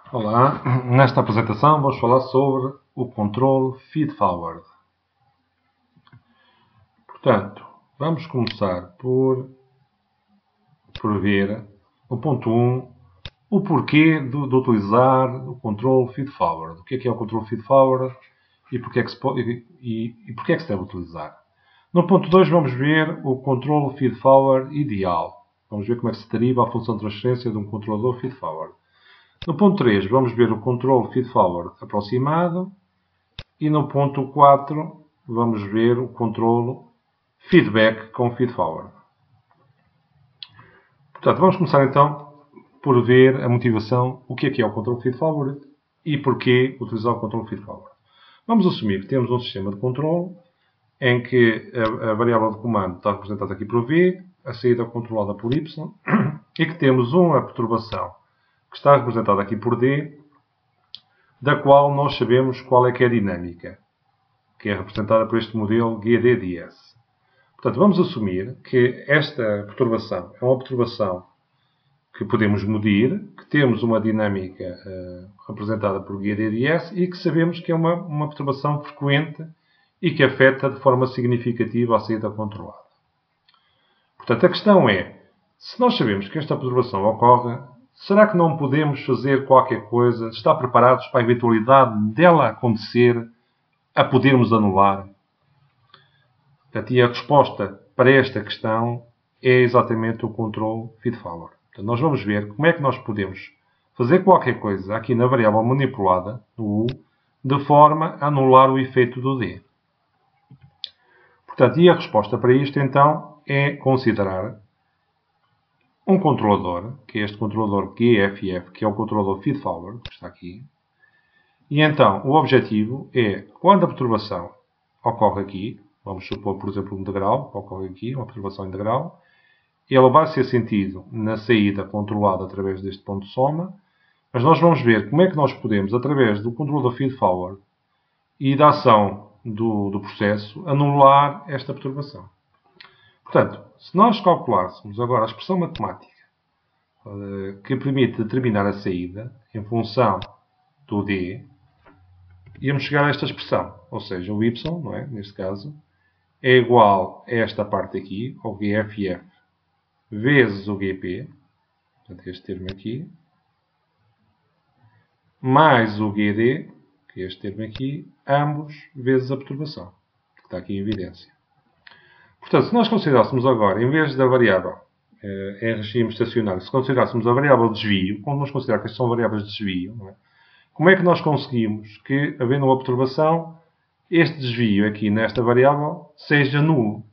Olá, nesta apresentação vamos falar sobre o controle feed-forward. Portanto, vamos começar por ver o ponto 1, o porquê de utilizar o controle feed-forward. O que é o controle feed-forward e porquê é que se deve utilizar. No ponto 2 vamos ver o controle feed-forward ideal. Vamos ver como é que se deriva a função de transferência de um controlador feed-forward. No ponto 3 vamos ver o controle feed-forward aproximado. E no ponto 4 vamos ver o controle feedback com feedforward. Portanto, vamos começar então por ver a motivação, o que é o controle feedforward e porquê utilizar o controle feedforward. Vamos assumir que temos um sistema de controle em que a variável de comando está representada aqui por V, a saída controlada por Y, e que temos uma perturbação que está representada aqui por D, da qual nós sabemos qual é que é a dinâmica, que é representada por este modelo GDDS. Portanto, vamos assumir que esta perturbação é uma perturbação que podemos medir, que temos uma dinâmica representada por GDDS e que sabemos que é uma perturbação frequente e que afeta de forma significativa a saída controlada. Portanto, a questão é, se nós sabemos que esta perturbação ocorre, será que não podemos fazer qualquer coisa, estar preparados para a eventualidade dela acontecer, a podermos anular? Portanto, e a resposta para esta questão é exatamente o controle feed-forward. Portanto, nós vamos ver como é que nós podemos fazer qualquer coisa aqui na variável manipulada, no U, de forma a anular o efeito do D. Portanto, e a resposta para isto, então, é considerar um controlador, que é este controlador GFF, que é o controlador feed-forward, que está aqui. E então, o objetivo é, quando a perturbação ocorre aqui, vamos supor, por exemplo, um degrau, ocorre aqui, uma perturbação em degrau, ele vai ser sentido na saída controlada através deste ponto de soma, mas nós vamos ver como é que nós podemos, através do controlador feed-forward e da ação do processo, anular esta perturbação. Portanto, se nós calculássemos agora a expressão matemática que permite determinar a saída em função do D, íamos chegar a esta expressão, ou seja, o Y, não é? Neste caso, é igual a esta parte aqui, ao GFF, vezes o GP, portanto, este termo aqui, mais o GD, que é este termo aqui, ambos vezes a perturbação, que está aqui em evidência. Portanto, se nós considerássemos agora, em vez da variável em regime estacionário, se considerássemos a variável de desvio, quando nós considerarmos que estas são variáveis de desvio, não é? Como é que nós conseguimos que, havendo uma perturbação, este desvio aqui nesta variável seja nulo?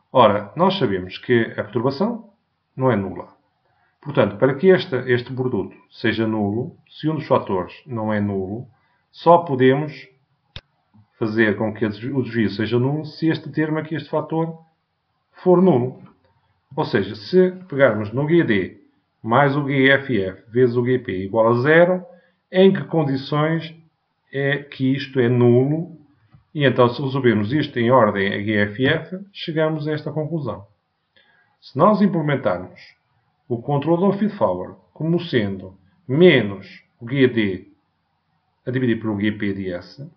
Ora, nós sabemos que a perturbação não é nula. Portanto, para que este produto seja nulo, se um dos fatores não é nulo, só podemos fazer com que o desvio seja nulo se este termo aqui, este fator, for nulo. Ou seja, se pegarmos no GD mais o GFF vezes o GP igual a zero, em que condições é que isto é nulo? E então, se resolvermos isto em ordem a GFF, chegamos a esta conclusão. Se nós implementarmos o controlador feed-forward como sendo menos o GD a dividir pelo GPDS,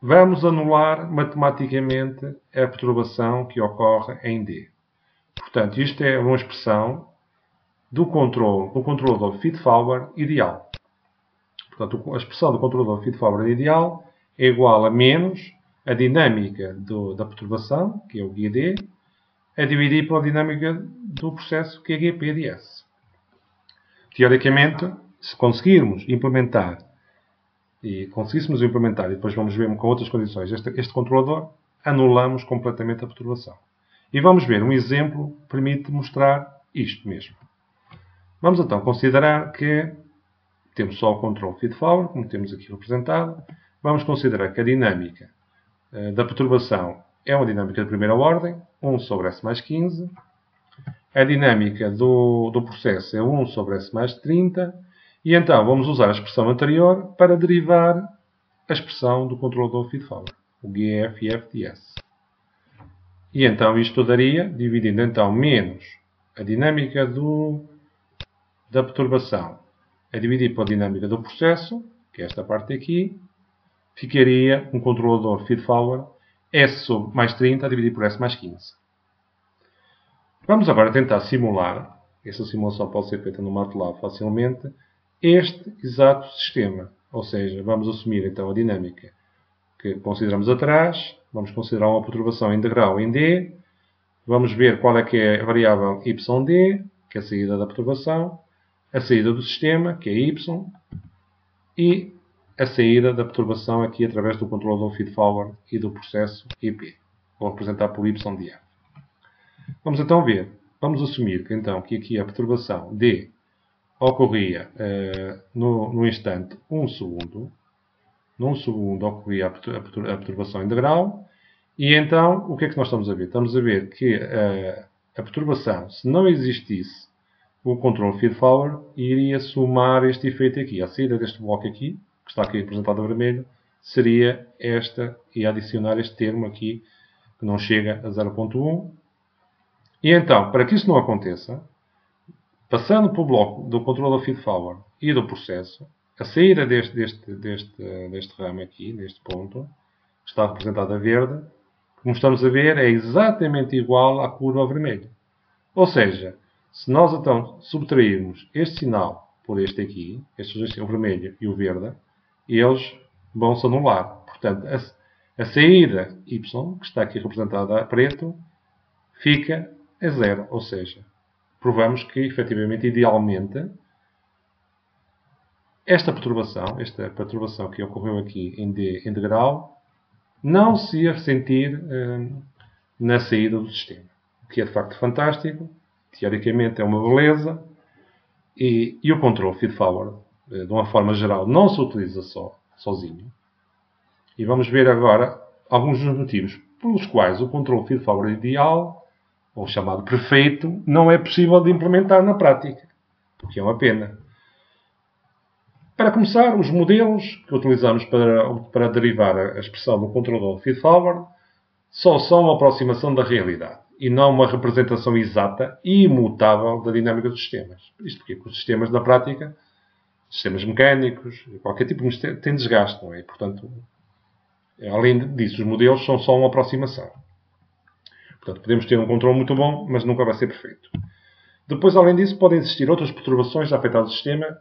vamos anular matematicamente a perturbação que ocorre em D. Portanto, isto é uma expressão do controlador feed-forward ideal. Portanto, a expressão do controlador feed-forward ideal é igual a menos a dinâmica da perturbação, que é o GD, a dividir pela dinâmica do processo, que é GPDS. Teoricamente, se conseguirmos implementar, e depois vamos ver com outras condições, este controlador, anulamos completamente a perturbação. E vamos ver um exemplo que permite mostrar isto mesmo. Vamos então considerar que temos só o controle feed-forward, como temos aqui representado. Vamos considerar que a dinâmica da perturbação é uma dinâmica de primeira ordem, 1 sobre S mais 15. A dinâmica do processo é 1 sobre S mais 30. E então vamos usar a expressão anterior para derivar a expressão do controlador feed-forward, o GFFDS. E então isto daria, dividindo então menos a dinâmica da perturbação a dividir pela dinâmica do processo, que é esta parte aqui, ficaria um controlador feed-forward S sobre mais 30 a dividir por S mais 15. Vamos agora tentar simular, essa simulação pode ser feita no MATLAB facilmente, este exato sistema. Ou seja, vamos assumir então a dinâmica que consideramos atrás, vamos considerar uma perturbação integral em D, vamos ver qual é que é a variável YD, que é a saída da perturbação, a saída do sistema, que é Y, e a saída da perturbação aqui através do controlador feed-forward e do processo IP. Vou representar por YDF. Vamos então ver. Vamos assumir que, então, que aqui a perturbação D ocorria no instante 1 segundo. Num segundo ocorria a perturbação integral. E então, o que é que nós estamos a ver? Estamos a ver que a perturbação, se não existisse o controle feed-forward, iria somar este efeito aqui. A saída deste bloco aqui, que está aqui representado a vermelho, seria esta, e adicionar este termo aqui, que não chega a 0.1. E então, para que isso não aconteça, passando pelo bloco do controller feed-forward e do processo, a saída deste ramo aqui, deste ponto, que está representado a verde, como estamos a ver, é exatamente igual à curva vermelha. Ou seja, se nós então subtrairmos este sinal por este aqui, o vermelho e o verde, eles vão se anular. Portanto, a saída Y, que está aqui representada a preto, fica a zero. Ou seja, provamos que, efetivamente, idealmente, esta perturbação que ocorreu aqui em D integral, não se ia sentir na saída do sistema. O que é de facto fantástico, teoricamente é uma beleza, e o controle feed-forward, de uma forma geral, não se utiliza sozinho. E vamos ver agora alguns dos motivos pelos quais o controle feed-forward ideal, ou chamado perfeito, não é possível de implementar na prática, porque é uma pena. Para começar, os modelos que utilizamos para derivar a expressão do controlador feed-forward só são uma aproximação da realidade e não uma representação exata e imutável da dinâmica dos sistemas. Isto porque os sistemas, na prática, sistemas mecânicos, qualquer tipo de sistema, têm desgaste, não é? Portanto, além disso, os modelos são só uma aproximação. Portanto, podemos ter um controle muito bom, mas nunca vai ser perfeito. Depois, além disso, podem existir outras perturbações a afetar o sistema,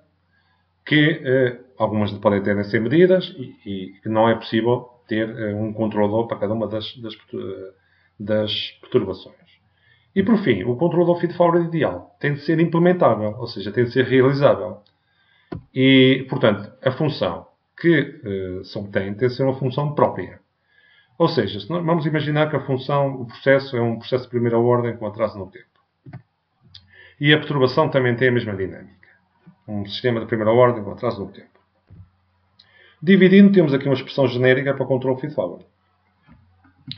que algumas podem ter ser medidas e que não é possível ter um controlador para cada uma das perturbações. E, por fim, o controlador feed-forward ideal tem de ser implementável, ou seja, tem de ser realizável. E, portanto, a função que se obtém tem de ser uma função própria. Ou seja, se nós vamos imaginar que o processo é um processo de primeira ordem com atraso no tempo. E a perturbação também tem a mesma dinâmica. Um sistema de primeira ordem com atraso no tempo. Dividindo, temos aqui uma expressão genérica para o controle feed-forward,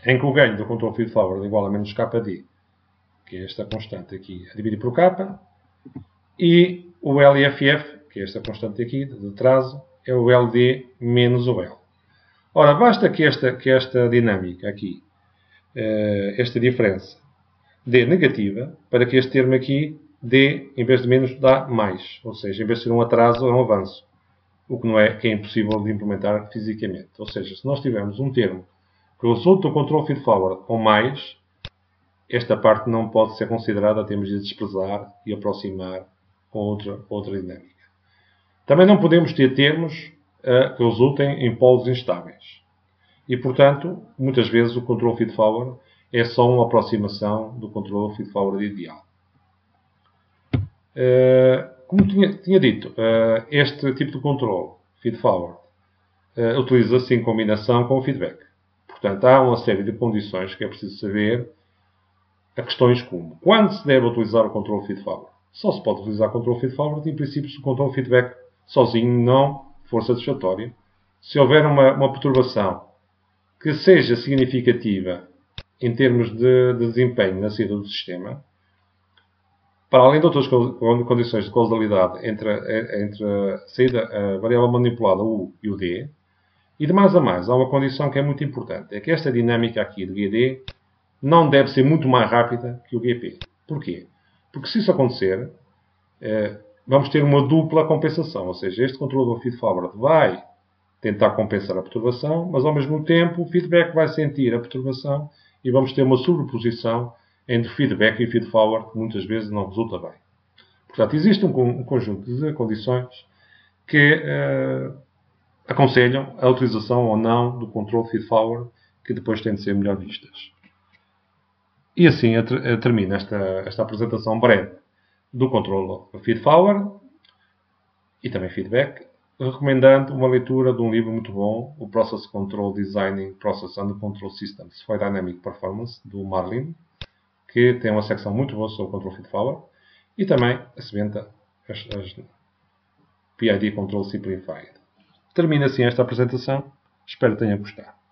em que o ganho do controle feed-forward é igual a menos kd, que é esta constante aqui, a dividir por k, e o LFF, que é esta constante aqui, de atraso, é o LD menos o L. Ora, basta que esta dinâmica aqui, esta diferença, dê negativa, para que este termo aqui dê, em vez de menos, dá mais. Ou seja, em vez de ser um atraso, é um avanço. O que é impossível de implementar fisicamente. Ou seja, se nós tivermos um termo que resulta do controle feed-forward ou mais, esta parte não pode ser considerada, temos de desprezar e aproximar com outra dinâmica. Também não podemos ter termos que resultem em polos instáveis. E, portanto, muitas vezes o controle feed-forward é só uma aproximação do controle feed-forward ideal. Como tinha dito, este tipo de controle feed-forward utiliza-se em combinação com o feedback. Portanto, há uma série de condições que é preciso saber a questões como: quando se deve utilizar o controle feed-forward? Só se pode utilizar o controle feed-forward, em princípio, se o controle feedback sozinho não for satisfatório. Se houver uma perturbação que seja significativa em termos de desempenho na saída do sistema, para além de outras condições de causalidade entre a variável manipulada U e o D, e de mais a mais, há uma condição que é muito importante, é que esta dinâmica aqui de GD não deve ser muito mais rápida que o GP. Porquê? Porque se isso acontecer, vamos ter uma dupla compensação. Ou seja, este controlador feed-forward vai tentar compensar a perturbação, mas ao mesmo tempo o feedback vai sentir a perturbação e vamos ter uma sobreposição entre feedback e feed-forward que muitas vezes não resulta bem. Portanto, existe um conjunto de condições que aconselham a utilização ou não do controle feed-forward, que depois têm de ser melhor vistas. E assim termina esta apresentação breve do controle feed-forward e também feedback, recomendando uma leitura de um livro muito bom, o Process Control Designing Process and Control Systems for Dynamic Performance, do Marlin, que tem uma secção muito boa sobre o control feed-forward, e também a sebenta as PID Control Simplified. Termina assim esta apresentação. Espero que tenham gostado.